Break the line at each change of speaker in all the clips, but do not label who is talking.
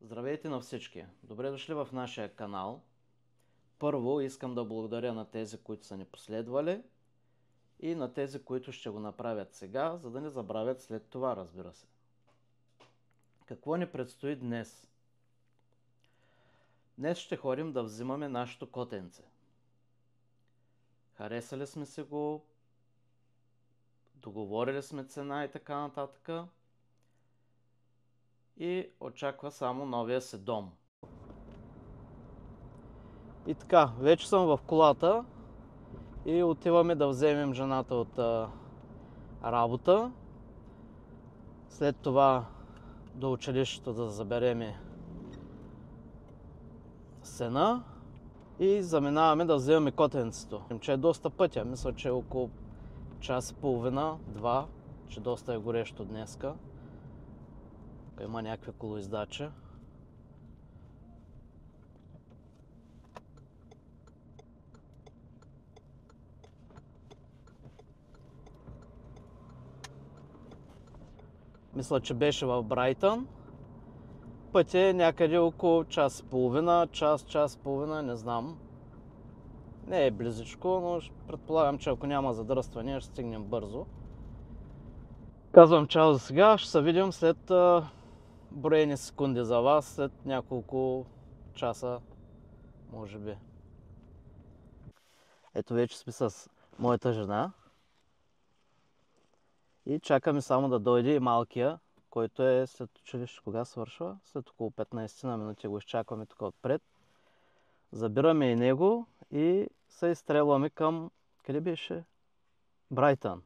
Здравейте на всички! Добре дошли в нашия канал. Първо искам да благодаря на тези, които са ни последвали и на тези, които ще го направят сега, за да не забравят след това, разбира се. Какво ни предстои днес? Днес ще ходим да взимаме нашето котенце. Харесали сме си го, договорили сме цена и така нататък. И очаква само новия си дом. И така, вече съм в колата и отиваме да вземем жената от работа. След това до училището да заберем сина и заминаваме да вземем котенцето. Че е доста пътя, мисля, че е около час и половина, два, че доста е горещо днеска. Има някакви колоиздачи. Мисля, че беше в Брайтън. Пътят е някъде около час и половина, час и половина, не знам. Не е близичко, но предполагам, че ако няма задръстване, ще стигнем бързо. Казвам чао за сега, ще се видим след броени секунди за вас, след няколко часа, може би. Ето вече сме с моята жена. И чакаме само да дойде и малкия, който е след училище. Кога свършва? След около 15 на минути го изчакваме тук отпред. Забираме и него и се изстрелваме към... Къде беше? Брайтън.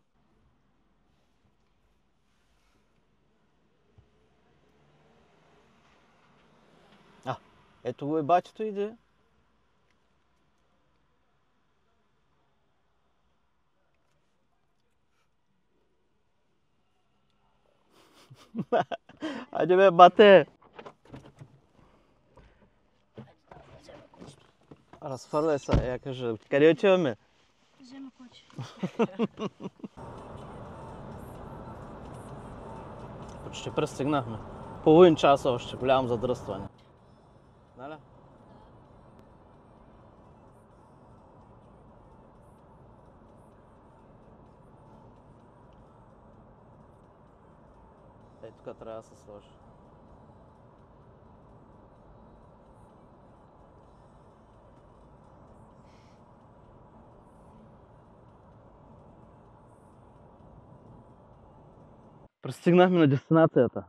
Ето го и батето иде. Айде бе, бате! Разфърляй се, я кажа. Къде отиваме?
Взема коче.
Почти пристигнахме. Половин час още, голямо задръстване. Нали? Тук трябва да се сложи. Пристигнахме на дестинацията.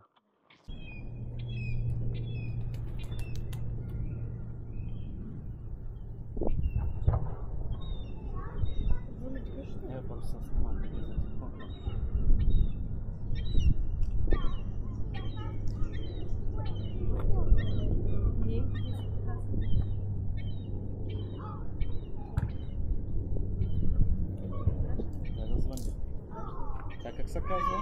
Как се казва?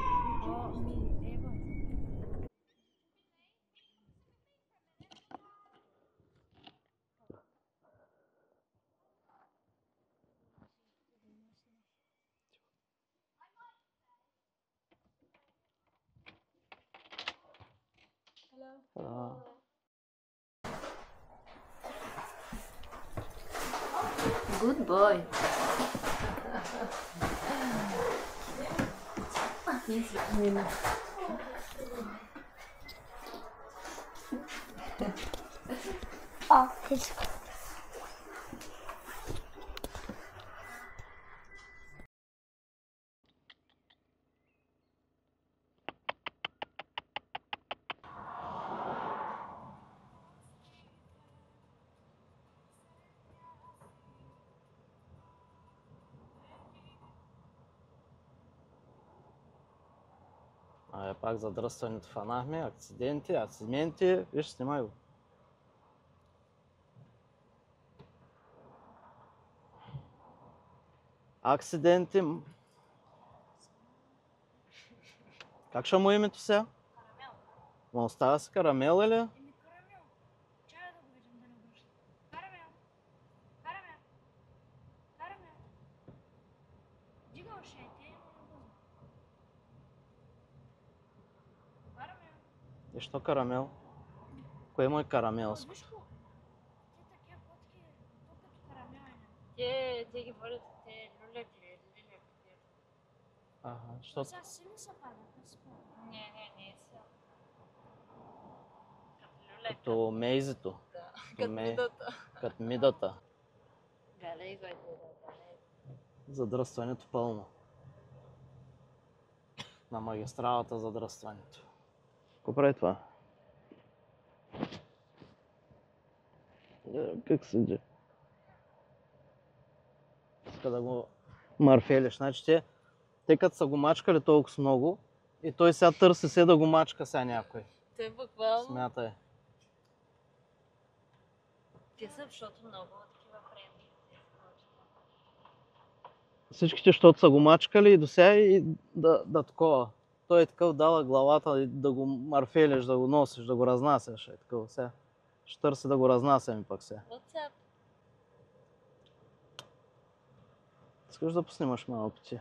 Good boy.
Пак задръстването фанахме, акциденти, виж, снимай го. Акциденти. Как ще му е името сега?
Карамел.
Ма остава си Карамел или?
Карамел. Чакай да го видим да не гръща. Карамел. Дига ушите.
И що Карамел? Кое му е карамелско?
Виж го, те такива котки, то като карамелени.
Те ги водят, те люлеки.
Ага, що?
Сега сини са падат, не спомням.
Не са. Като люлек.
Като мейзито,
Да, като
ме-
мидата.
като мидата.
Галей го е да.
Задръстването пълно. На магистралата задръстването. Какво прави това? Как седи? Иска да го марфелиш. Значи те като са го мачкали толкова много и той сега търси се да го мачка сега някой.
Те буквално.
Смятай.
Те са, защото много такива френди.
Всичките, защото са го мачкали и до сега и да такова. Той е такъв дала главата да го марфелиш, да го носиш, да го разнасяш. Е такъв сега. Ще търси да го разнасяме пък сега.
WhatsApp.
Искаш да поснимаш малко ти?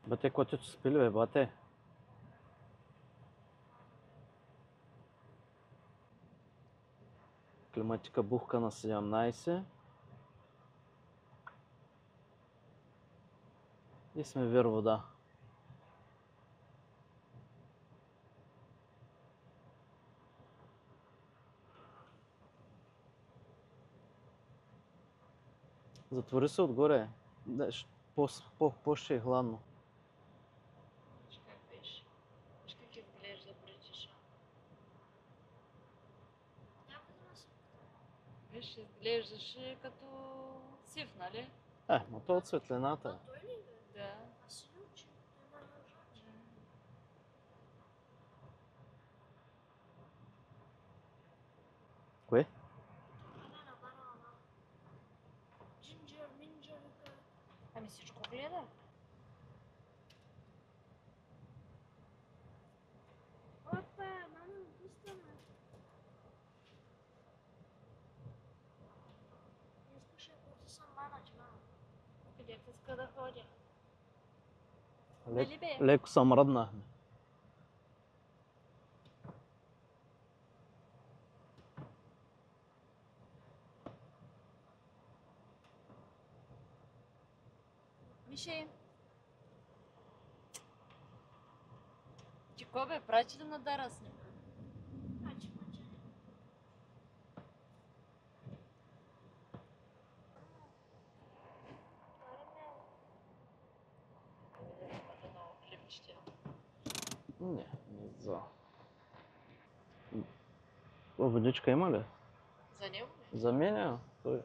Бате, котето спили, бе, бате. Климатика бухка на 17. И сме вир вода. Затвори се отгоре. По-ще е хладно.
Виж как беше. Виж как изглежда Бритиша.
Няма да нас.
Виж, изглеждаше като сив, нали?
Но то от светлината.
А той ли бе?
Да.
А си ли учи? Той ме лъжа.
Кое?
Банана. Джинджер, минджер, вика.
Ами всичко гледа.
Опа, мама, пустаме. Не слушай, който съм манач, мама.
Където иска да ходя.
Лек,
Нали бе?
леко съм мръднахме.
Миши. Ти ко бе, прачи да надара с него.
Мачи.
Не за. Водичка има ли?
За него ли?
За мен той.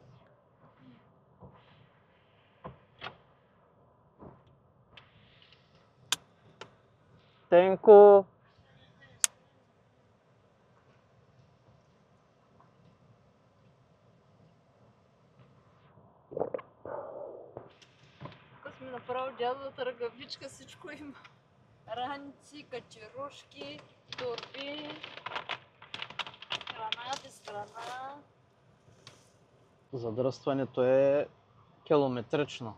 Тенко!
Тук сме направо дядовата ръкавичка, всичко има. Раници, качерушки, торби, храна, без храна.
Задръстването е километрично.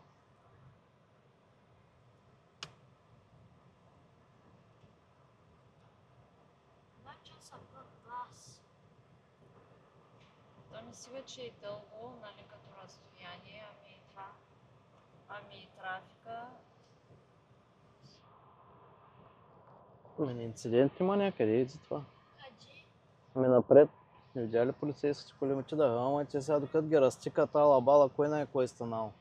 То не си вече е дълго, нали, като разстояние, ами и това. Ами и трафика.
Инцидент има някъде и за това.
Аджи.
Напред. Не видя ли полицейските коли? Да, ама те сега докато ги разтикат ала бала, кой на кой е станал.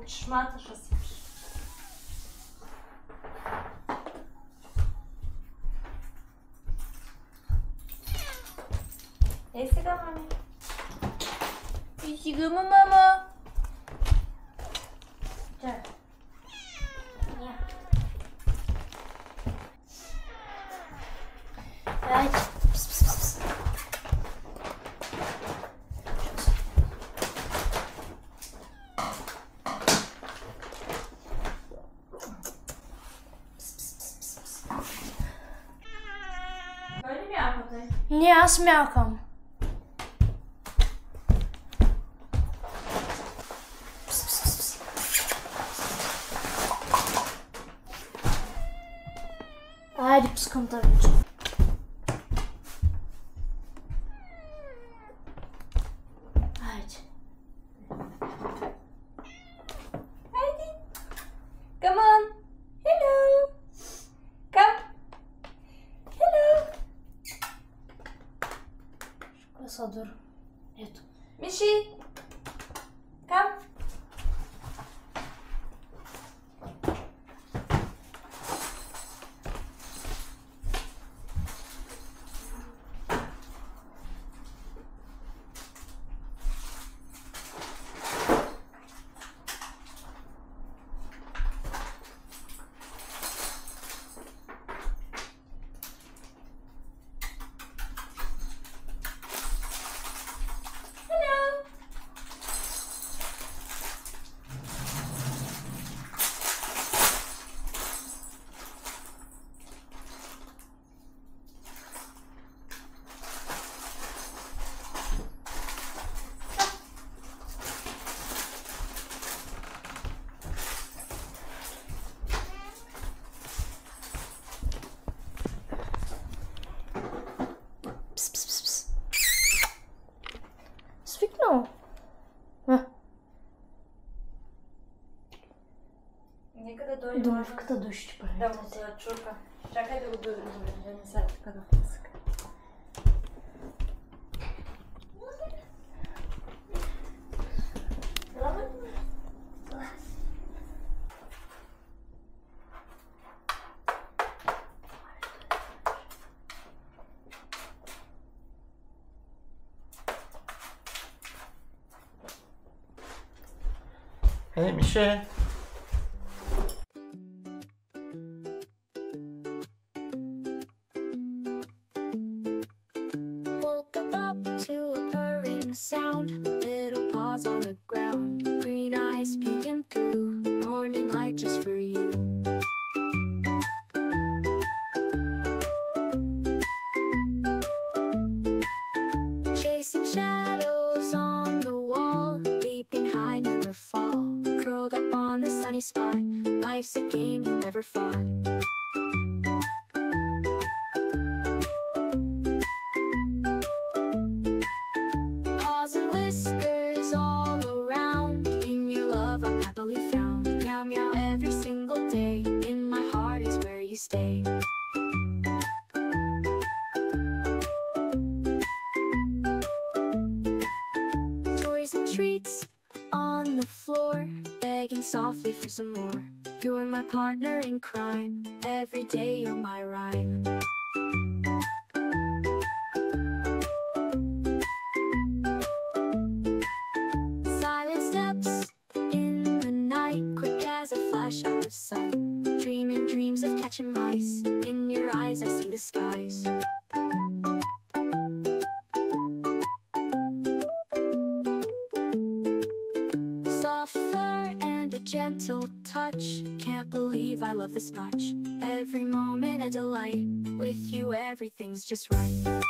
От чешмата ще сипиш. Ей сега, мами. И сега, мама. Чакай. Ня. Айде. Пс, пс, пс, пс. Кой ли мякате?
Не, аз мякам. Айде, пускам тавичка. Айде.
Heidi, come on. Hello. Come. Hello.
Красадор. Ето.
Миши. Come. Hello.
Пс, пс, пс, пс. Свикнал. А,
Нека да дойде.
домовката души ще
Да
прави.
му се чурка. Чакай да го донеса така да пуска.
Ей, Мише!
Woke up to a purring sound, little paws on the ground, green eyes peeking through, morning light just for you. Chasing shadows on the wall, leaping high, never fall, curled up on the sunny spot, life's a game you never fought. Paws and whiskers all around. In your love, I'm happily found. Meow meow every single day. In my heart is where you stay. Toys and treats on the floor, begging softly for some more. You're my partner in crime. Every day you're my rhyme. Silent steps in the night, quick as a flash out of sight. Dreaming dreams of catching mice. In your eyes, I see the skies. Soft fur and a gentle touch. Can't believe I love this much. Every moment a delight. With you, everything's just right.